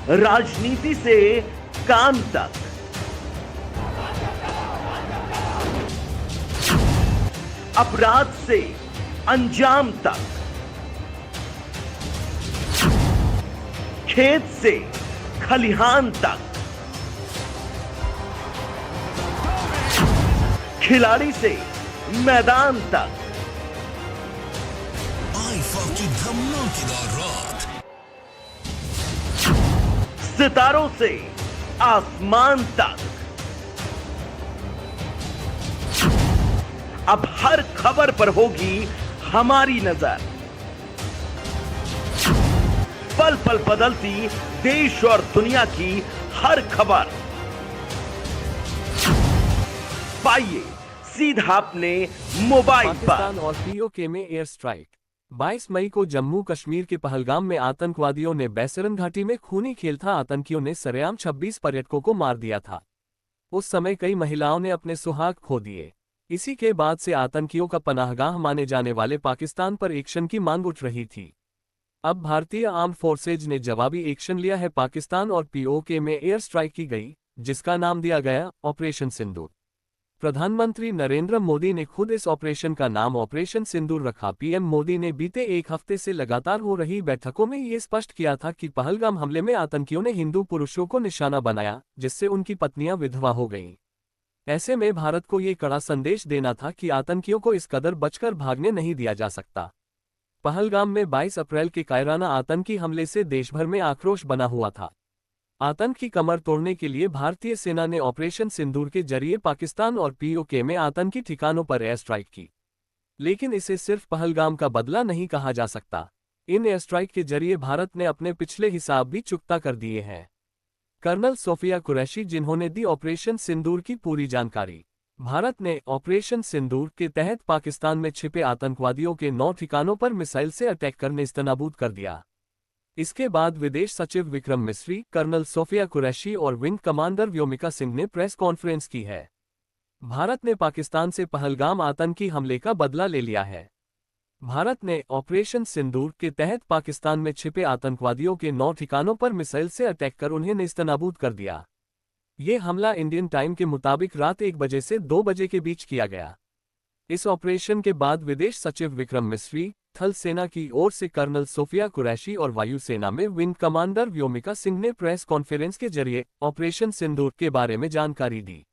राजनीति से काम तक, अपराध से अंजाम तक, खेत से खलिहान तक, खिलाड़ी से मैदान तक, की धमाकेदार रात, सितारों से आसमान तक, अब हर खबर पर होगी हमारी नजर। पल पल बदलती देश और दुनिया की हर खबर पाइए सीधा अपने मोबाइल पर। पाकिस्तान और पीओके में एयर स्ट्राइक। 22 मई को जम्मू कश्मीर के पहलगाम में आतंकवादियों ने बैसरन घाटी में खूनी खेल था। आतंकियों ने सरेआम 26 पर्यटकों को मार दिया था। उस समय कई महिलाओं ने अपने सुहाग खो दिए। इसी के बाद से आतंकियों का पनाहगाह माने जाने वाले पाकिस्तान पर एक्शन की मांग उठ रही थी। अब भारतीय आर्म्ड फोर्सेज ने जवाबी एक्शन लिया है। पाकिस्तान और पीओके में एयर स्ट्राइक की गई, जिसका नाम दिया गया ऑपरेशन सिंदूर। प्रधानमंत्री नरेंद्र मोदी ने खुद इस ऑपरेशन का नाम ऑपरेशन सिंदूर रखा। पीएम मोदी ने बीते एक हफ्ते से लगातार हो रही बैठकों में ये स्पष्ट किया था कि पहलगाम हमले में आतंकियों ने हिंदू पुरुषों को निशाना बनाया, जिससे उनकी पत्नियां विधवा हो गईं। ऐसे में भारत को ये कड़ा संदेश देना था कि आतंकियों को इस कदर बचकर भागने नहीं दिया जा सकता। पहलगाम में 22 अप्रैल के कायराना आतंकी हमले से देशभर में आक्रोश बना हुआ था। आतंक की कमर तोड़ने के लिए भारतीय सेना ने ऑपरेशन सिंदूर के जरिए पाकिस्तान और पीओके में आतंकी ठिकानों पर एयर स्ट्राइक की। लेकिन इसे सिर्फ पहलगाम का बदला नहीं कहा जा सकता। इन एयर स्ट्राइक के जरिए भारत ने अपने पिछले हिसाब भी चुकता कर दिए हैं। कर्नल सोफिया कुरैशी, जिन्होंने दी ऑपरेशन सिंदूर की पूरी जानकारी। भारत ने ऑपरेशन सिंदूर के तहत पाकिस्तान में छिपे आतंकवादियों के 9 ठिकानों पर मिसाइल से अटैक कर नेस्तनाबूद कर दिया। इसके बाद विदेश सचिव विक्रम मिस्री, कर्नल सोफिया कुरैशी और विंग कमांडर व्योमिका सिंह ने प्रेस कॉन्फ्रेंस की है। भारत ने पाकिस्तान से पहलगाम आतंकी हमले का बदला ले लिया है। भारत ने ऑपरेशन सिंदूर के तहत पाकिस्तान में छिपे आतंकवादियों के 9 ठिकानों पर मिसाइल से अटैक कर उन्हें नेस्तनाबूद कर दिया। ये हमला इंडियन टाइम के मुताबिक रात 1 बजे से 2 बजे के बीच किया गया। इस ऑपरेशन के बाद विदेश सचिव विक्रम मिस्री, थल सेना की ओर से कर्नल सोफिया कुरैशी और वायु सेना में विंग कमांडर व्योमिका सिंह ने प्रेस कॉन्फ्रेंस के जरिए ऑपरेशन सिंदूर के बारे में जानकारी दी।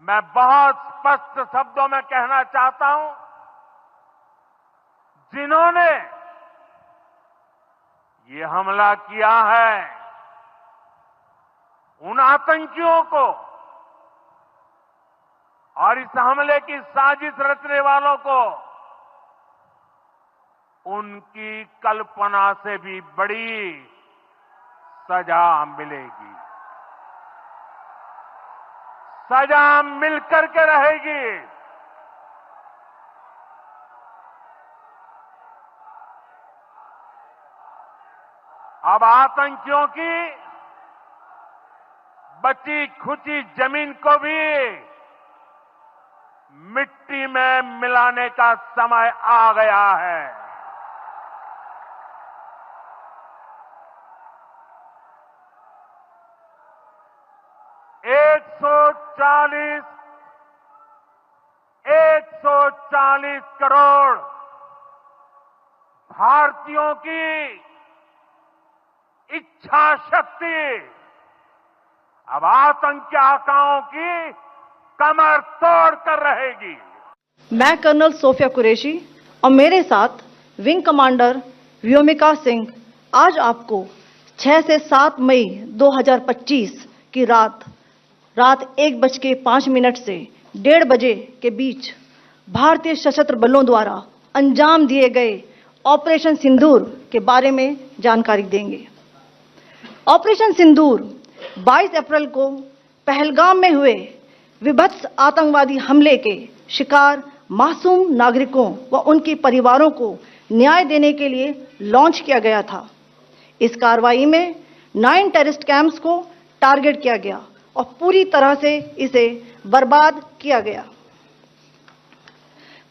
मैं बहुत स्पष्ट शब्दों में कहना चाहता हूं, जिन्होंने ये हमला किया है, उन आतंकियों को और इस हमले की साजिश रचने वालों को उनकी कल्पना से भी बड़ी सजा मिलेगी। सजा मिलकर के रहेगी। अब आतंकियों की बची खुची जमीन को भी मिट्टी में मिलाने का समय आ गया है। एक सौ 140 करोड़ भारतीयों की इच्छा शक्ति अब आतंकी आकाओं की कमर तोड़ कर रहेगी। मैं कर्नल सोफिया कुरैशी और मेरे साथ विंग कमांडर व्योमिका सिंह आज आपको 6 से 7 मई 2025 की रात 1:05 से 1:30 बजे के बीच भारतीय सशस्त्र बलों द्वारा अंजाम दिए गए ऑपरेशन सिंदूर के बारे में जानकारी देंगे। ऑपरेशन सिंदूर 22 अप्रैल को पहलगाम में हुए विभत्स आतंकवादी हमले के शिकार मासूम नागरिकों व उनके परिवारों को न्याय देने के लिए लॉन्च किया गया था। इस कार्रवाई में 9 टेररिस्ट कैंप्स को टारगेट किया गया और पूरी तरह से इसे बर्बाद किया गया।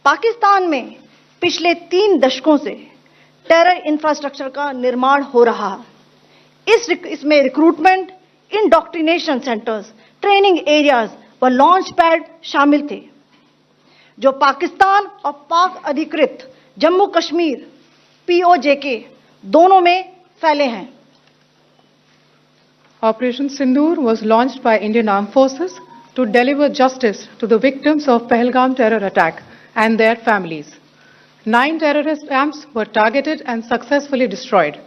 पाकिस्तान में पिछले 3 दशकों से टेरर इंफ्रास्ट्रक्चर का निर्माण हो रहा है। इसमें recruitment, indoctrination centres, training areas व लॉन्च पैड शामिल थे, जो पाकिस्तान और पाक अधिकृत जम्मू कश्मीर POJK दोनों में फैले हैं। Operation Sindoor was launched by Indian Armed Forces to deliver justice to the victims of Pahalgam terror attack and their families. 9 terrorist camps were targeted and successfully destroyed.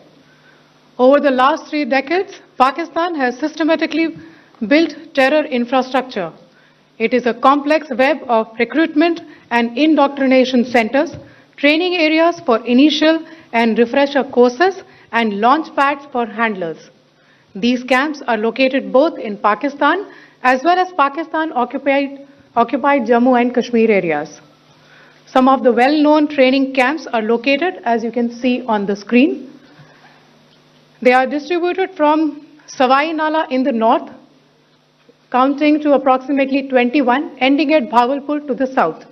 Over the last 3 decades, Pakistan has systematically built terror infrastructure. It is a complex web of recruitment and indoctrination centers, training areas for initial and refresher courses, and launch pads for handlers. These camps are located both in Pakistan as well as Pakistan-occupied Jammu and Kashmir areas. Some of the well-known training camps are located, as you can see on the screen. They are distributed from Savai Nala in the north, counting to approximately 21, ending at Bhagalpur to the south.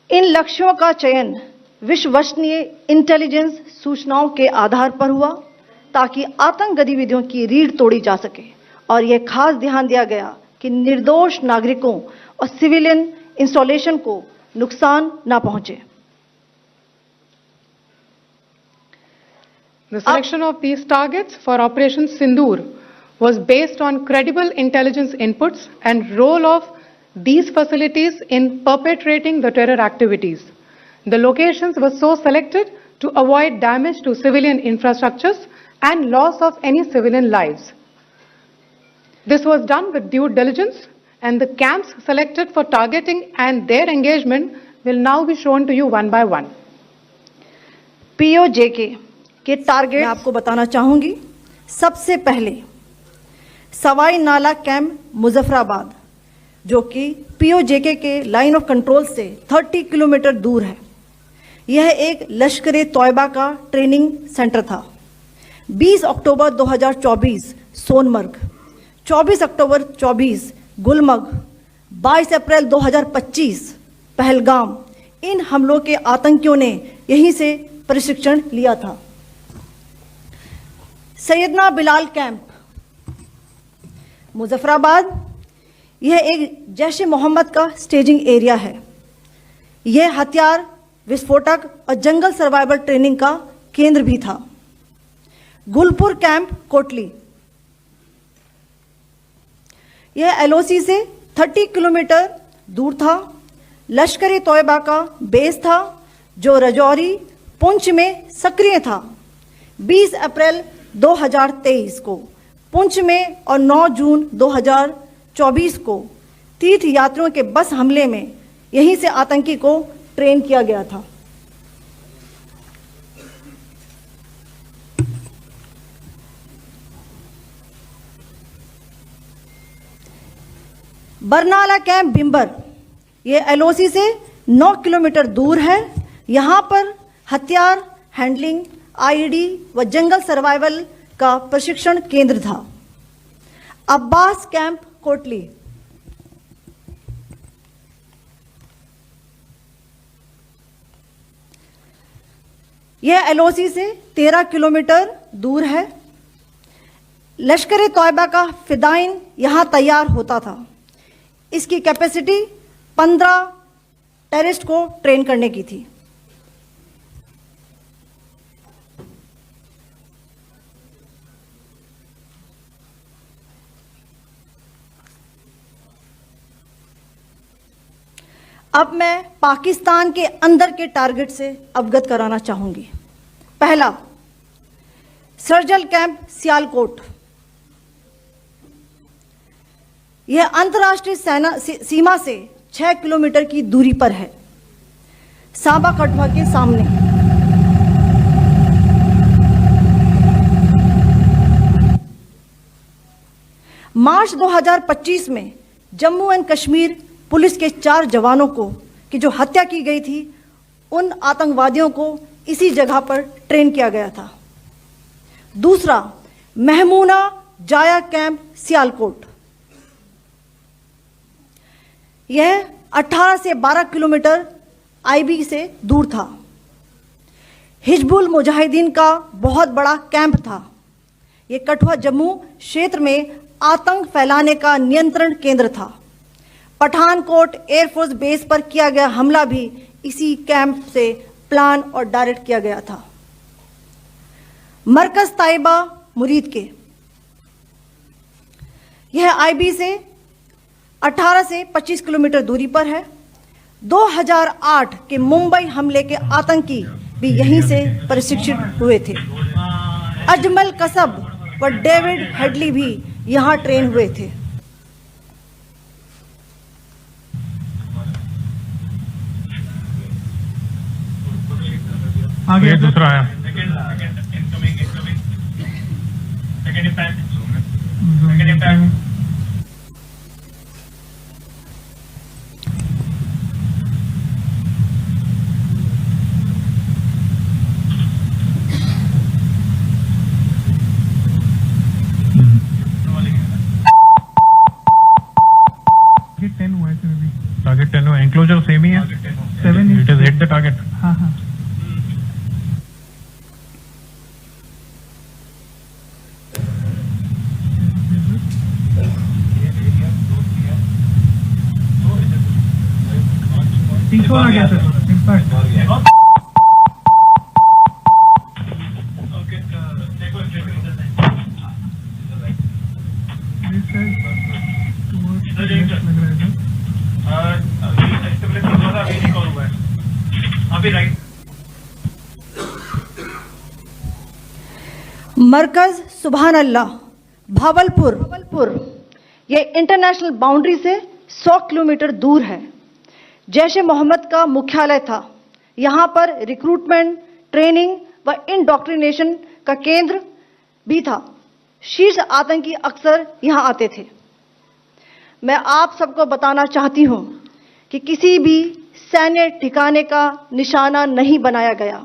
इन लक्ष्यों का चयन विश्वसनीय intelligence सूचनाओं के आधार पर हुआ, ताकि आतंक गतिविधियों की रीढ़ तोड़ी जा सके, और यह खास ध्यान दिया गया कि निर्दोष नागरिकों और सिविलियन इंस्टॉलेशन को नुकसान न पहुंचे। The selection of these targets for Operation Sindoor was based on credible intelligence inputs and role of these facilities in perpetrating the terror activities. The locations were so selected to avoid damage to civilian infrastructures and loss of any civilian lives. This was done with due diligence, and the camps selected for targeting and their engagement will now be shown to you one by one. POJK के target मैं आपको बताना चाहूंगी। सबसे पहले सवाई नाला camp Muzaffarabad, जो कि POJK के लाइन ऑफ कंट्रोल से 30 किलोमीटर दूर है। यह एक लश्कर तौयबा का ट्रेनिंग सेंटर था। 20 अक्टूबर 2024 सोनमर्ग, 24 अक्टूबर 24 गुलमर्ग, 22 अप्रैल 2025 पहलगाम, इन हमलों के आतंकियों ने यहीं से प्रशिक्षण लिया था। सैयदना बिलाल कैंप मुजफ्फराबाद, यह एक जैश ए मोहम्मद का स्टेजिंग एरिया है। यह हथियार, विस्फोटक और जंगल सर्वाइवल ट्रेनिंग का केंद्र भी था। गुलपुर कैंप कोटली, यह LOC से 30 किलोमीटर दूर था। लश्कर तौयबा का बेस था, जो रजौरी, पुंछ में सक्रिय था। 20 अप्रैल 2023 को पुंछ में और 9 जून 2024 को तीर्थ यात्रियों के बस हमले में यहीं से आतंकी को ट्रेन किया गया था। बरनाला कैंप बिंबर, यह LOC से 9 किलोमीटर दूर है। यहां पर हथियार, हैंडलिंग, IED व जंगल सर्वाइवल का प्रशिक्षण केंद्र था। अब्बास कैंप कोटली, यह LOC से 13 किलोमीटर दूर है। लश्कर तौयबा का फिदाइन यहां तैयार होता था। इसकी कैपेसिटी 15 टेररिस्ट को ट्रेन करने की थी। अब मैं पाकिस्तान के अंदर के टारगेट से अवगत कराना चाहूंगी। पहला, सर्जल कैंप सियालकोट, यह अंतर्राष्ट्रीय सीमा से 6 किलोमीटर की दूरी पर है, सांबा कठुआ के सामने। मार्च 2025 में जम्मू एंड कश्मीर पुलिस के 4 जवानों को कि जो हत्या की गई थी उन आतंकवादियों को इसी जगह पर ट्रेन किया गया था। दूसरा, महमूना जाया कैंप सियालकोट, यह 18 से 12 किलोमीटर आईबी से दूर था। हिजबुल मुजाहिदीन का बहुत बड़ा कैंप था। यह कठुआ जम्मू क्षेत्र में आतंक फैलाने का नियंत्रण केंद्र था। पठानकोट एयरफोर्स बेस पर किया गया हमला भी इसी कैंप से प्लान और डायरेक्ट किया गया था। मरकज ताइबा मुरीद के, यह आईबी से 18 से 25 किलोमीटर दूरी पर है। 2008 के मुंबई हमले के आतंकी भी यहीं से प्रशिक्षित हुए थे। अजमल कसब व डेविड हेडली भी यहां ट्रेन हुए थे। आगे दूसरा है। टारगेट 10 हुआ, एंक्लोजर सेम ही है। 7 it is hit the target. हाँ हाँ। तीसरा आ गया सर इम्पैक्ट। मरकज सुभान अल्लाह भावलपुर, यह इंटरनेशनल बाउंड्री से 100 किलोमीटर दूर है। जैश ए मोहम्मद का मुख्यालय था। यहां पर रिक्रूटमेंट, ट्रेनिंग व इंडॉक्ट्रिनेशन का केंद्र भी था। शीर्ष आतंकी अक्सर यहां आते थे। मैं आप सबको बताना चाहती हूं कि किसी भी सैन्य ठिकाने का निशाना नहीं बनाया गया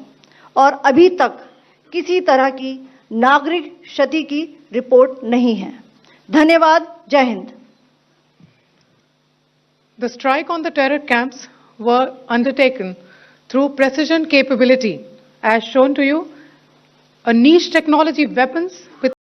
और अभी तक किसी तरह की नागरिक क्षति की रिपोर्ट नहीं है। धन्यवाद। जय Hind. The strike on the terror camps were undertaken through precision capability, as shown to you, a niche technology weapons with